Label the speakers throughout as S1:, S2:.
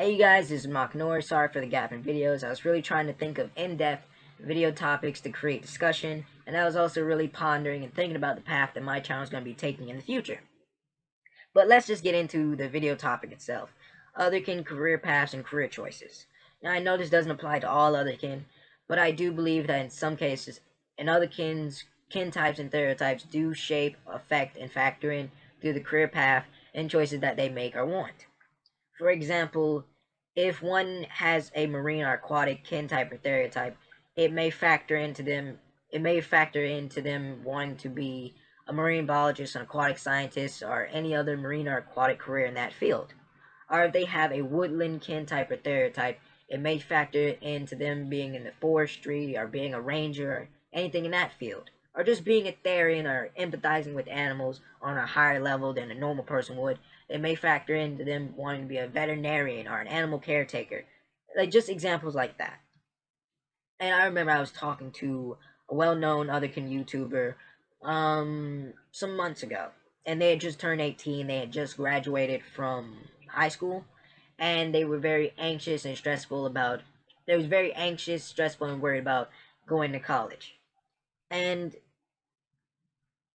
S1: Hey you guys, this is Maknor. Sorry for the gap in videos. I was really trying to think of in-depth video topics to create discussion, and I was also really pondering and thinking about the path that my channel is going to be taking in the future. But let's just get into the video topic itself. Otherkin career paths and career choices. Now I know this doesn't apply to all Otherkin, but I do believe that in some cases, in Otherkin's kin types and stereotypes do shape, affect, and factor in through the career path and choices that they make or want. For example, if one has a marine or aquatic kin type or stereotype, it may factor into them wanting to be a marine biologist, an aquatic scientist, or any other marine or aquatic career in that field. Or if they have a woodland kin type or stereotype, it may factor into them being in the forestry or being a ranger or anything in that field. Or just being a therian or empathizing with animals on a higher level than a normal person would. It may factor into them wanting to be a veterinarian or an animal caretaker. Like just examples like that. And I remember I was talking to a well-known Otherkin YouTuber some months ago, and they had just turned 18. They had just graduated from high school, and they were very anxious and stressful about. They was very anxious, stressful, and worried about going to college. And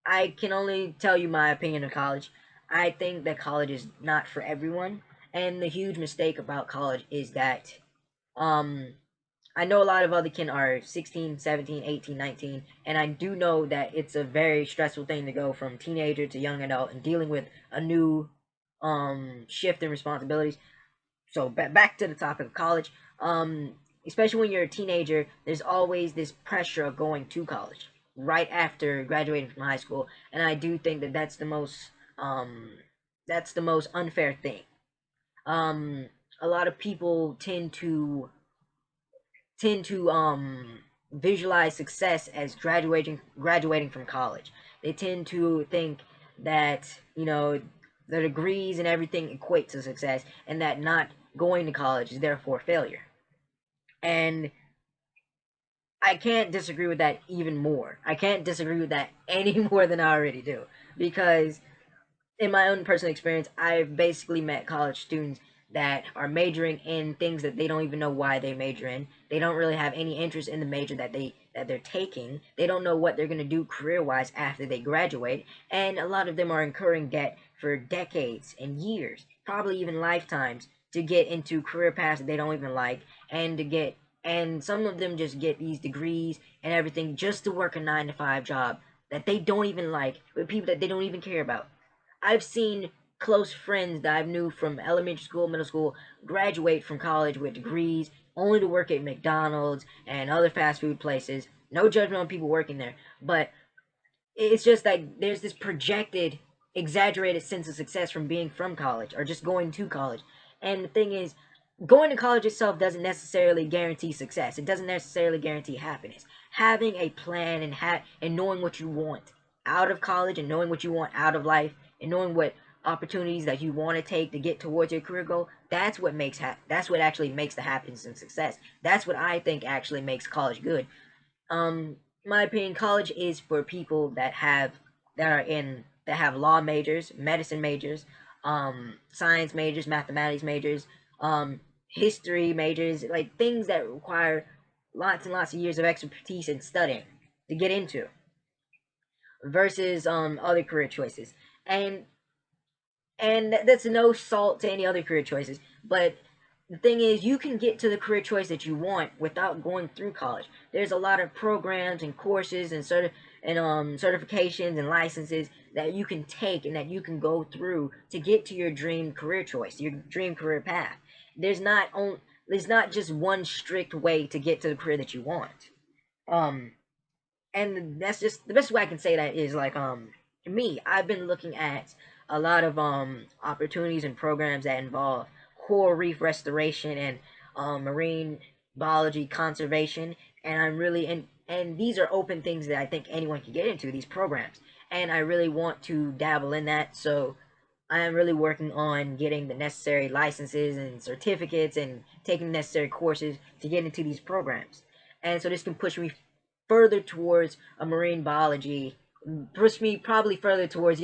S1: I can only tell you my opinion of college. I think that college is not for everyone, and the huge mistake about college is that um I know a lot of other kin are 16, 17, 18, 19, and I do know that it's a very stressful thing to go from teenager to young adult and dealing with a new shift in responsibilities. So back to the topic of college. Especially when you're a teenager, there's always this pressure of going to college right after graduating from high school, and I do think that that's the most unfair thing. A lot of people tend to visualize success as graduating from college. They tend to think that the degrees and everything equate to success, and that not going to college is therefore failure. And I can't disagree with that even more. I can't disagree with that any more than I already do, because in my own personal experience, I've basically met college students that are majoring in things that they don't even know why they major in. They don't really have any interest in the major that they're taking. They don't know what they're going to do career-wise after they graduate, and a lot of them are incurring debt for decades and years, probably even lifetimes, to get into career paths that they don't even like, and some of them just get these degrees and everything just to work a 9 to 5 job that they don't even like with people that they don't even care about. I've seen close friends that I knew from elementary school, middle school, graduate from college with degrees, only to work at McDonald's and other fast food places. No judgment on people working there, but it's just like there's this projected, exaggerated sense of success from being from college or just going to college. And the thing is, going to college itself doesn't necessarily guarantee success. It doesn't necessarily guarantee happiness. Having a plan and knowing what you want out of college and knowing what you want out of life and knowing what opportunities that you want to take to get towards your career goal, that's what actually makes the happiness and success. That's what I think actually makes college good. My opinion, college is for people that have law majors, medicine majors, science majors, mathematics majors, history majors, like things that require lots and lots of years of expertise in studying to get into, versus other career choices. And that's no salt to any other career choices, but the thing is, you can get to the career choice that you want without going through college. There's a lot of programs and courses and certifications and licenses that you can take and that you can go through to get to your dream career choice, your dream career path. There's not just one strict way to get to the career that you want. Um, and that's just the best way I can say that is like me. I've been looking at a lot of opportunities and programs that involve coral reef restoration and marine biology conservation, and I'm really and these are open things that I think anyone can get into, these programs, and I really want to dabble in that. So I am really working on getting the necessary licenses and certificates and taking necessary courses to get into these programs. And so this can push me further towards a marine biology, push me probably further towards,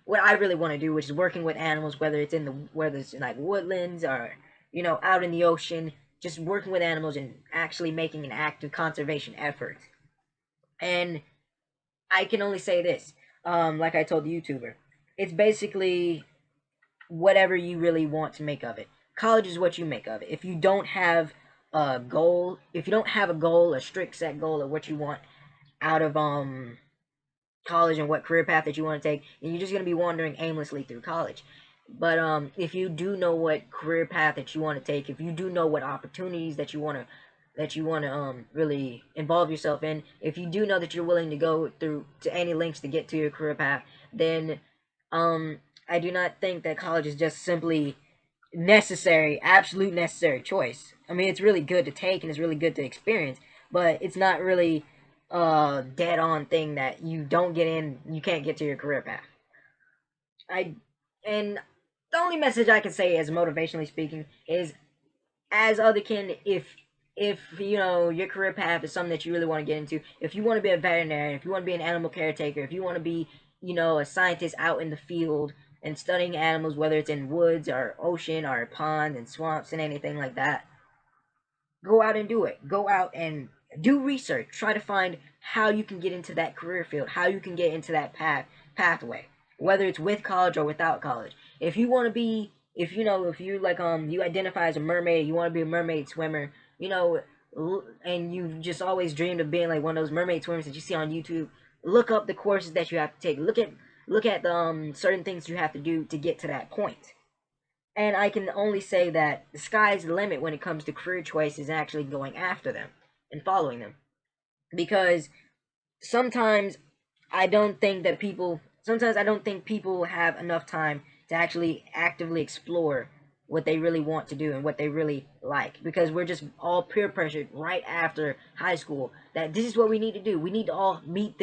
S1: what I really want to do, which is working with animals, whether it's in like woodlands or out in the ocean, just working with animals and actually making an active conservation effort. And I can only say this, like I told the YouTuber, it's basically whatever you really want to make of it. College is what you make of it. If you don't have a goal, if you don't have a goal, a strict set goal of what you want out of college and what career path that you want to take, and you're just going to be wandering aimlessly through college. But if you do know what career path that you want to take, if you do know what opportunities that you want to really involve yourself in, if you do know that you're willing to go through to any lengths to get to your career path, then um I do not think that college is just simply necessary, absolute necessary choice. I mean, it's really good to take and it's really good to experience, but it's not really a dead on thing that you don't get in, you can't get to your career path. I and the only message I can say, as motivationally speaking, is as Otherkin, if your career path is something that you really want to get into, if you want to be a veterinarian, if you want to be an animal caretaker, if you want to be a scientist out in the field and studying animals, whether it's in woods or ocean or ponds and swamps and anything like that, go out and do it. Go out and do research. Try to find how you can get into that career field, how you can get into that pathway, whether it's with college or without college. If you want to be, if you like, you identify as a mermaid, you want to be a mermaid swimmer, and you've just always dreamed of being like one of those mermaid swimmers that you see on YouTube. Look up the courses that you have to take. Look at the certain things you have to do to get to that point. And I can only say that the sky's the limit when it comes to career choices and actually going after them and following them. Because sometimes sometimes I don't think people have enough time to actually actively explore what they really want to do and what they really like, because we're just all peer pressured right after high school that this is what we need to do. We need to all meet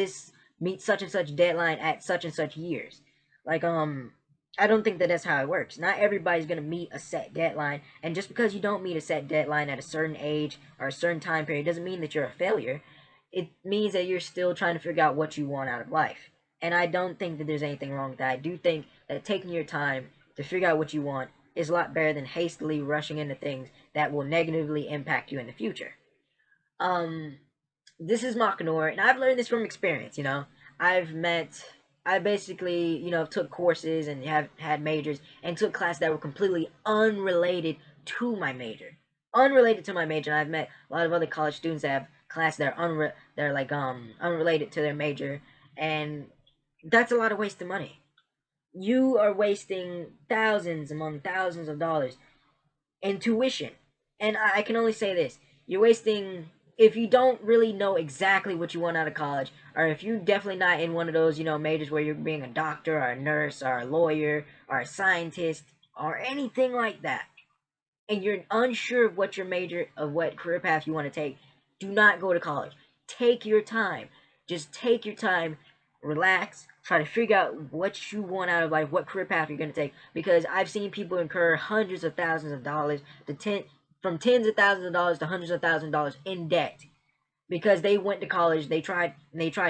S1: such and such deadline at such and such years. Like, I don't think that that's how it works. Not everybody's going to meet a set deadline, and just because you don't meet a set deadline at a certain age or a certain time period doesn't mean that you're a failure. It means that you're still trying to figure out what you want out of life. And I don't think that there's anything wrong with that. I do think that taking your time to figure out what you want is a lot better than hastily rushing into things that will negatively impact you in the future. Um, this is Makanor, and I've learned this from experience. I've met, I basically, took courses and have had majors and took classes that were completely unrelated to my major. Unrelated to my major, and I've met a lot of other college students that have classes that are like unrelated to their major, and that's a lot of wasted money. You are wasting thousands among thousands of dollars in tuition. And I can only say this: you're wasting, if you don't really know exactly what you want out of college, or if you're definitely not in one of those, majors where you're being a doctor or a nurse or a lawyer or a scientist or anything like that, and you're unsure of what career path you want to take, do not go to college. Take your time. Just take your time, relax, try to figure out what you want out of life, what career path you're going to take. Because I've seen people incur hundreds of thousands of dollars from tens of thousands of dollars to hundreds of thousands of dollars in debt because they went to college, they tried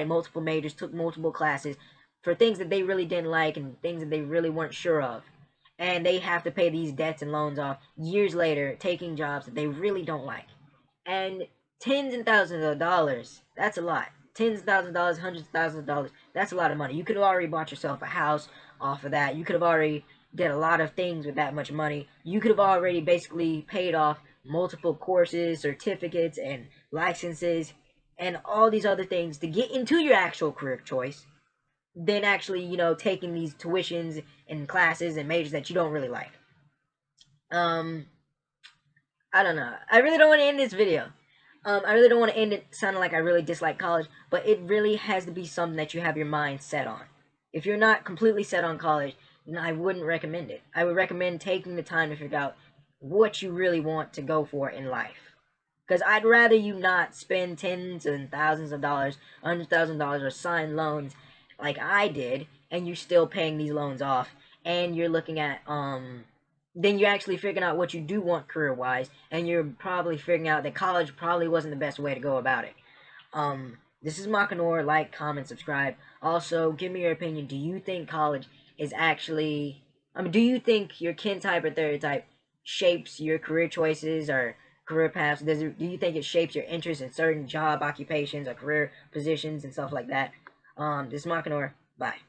S1: multiple majors, took multiple classes for things that they really didn't like and things that they really weren't sure of. And they have to pay these debts and loans off years later, taking jobs that they really don't like. And tens and thousands of dollars, that's a lot. Tens of thousands of dollars, hundreds of thousands of dollars, that's a lot of money. You could have already bought yourself a house off of that. You could have already did a lot of things with that much money. You could have already basically paid off multiple courses, certificates, and licenses, and all these other things to get into your actual career choice, than actually, taking these tuitions and classes and majors that you don't really like. Um, I don't know. I really don't want to end this video. I really don't want to end it sounding like I really dislike college, but it really has to be something that you have your mind set on. If you're not completely set on college, then I wouldn't recommend it. I would recommend taking the time to figure out what you really want to go for in life. Because I'd rather you not spend tens and thousands of dollars, $100,000, or sign loans like I did, and you're still paying these loans off, and you're looking at then you're actually figuring out what you do want career wise, and you're probably figuring out that college probably wasn't the best way to go about it. This is Makanor. Like, comment, subscribe. Also, give me your opinion. Do you think college is actually? Do you think your kin type or stereotype shapes your career choices or career paths? Do you think it shapes your interest in certain job occupations or career positions and stuff like that? This is Makanor. Bye.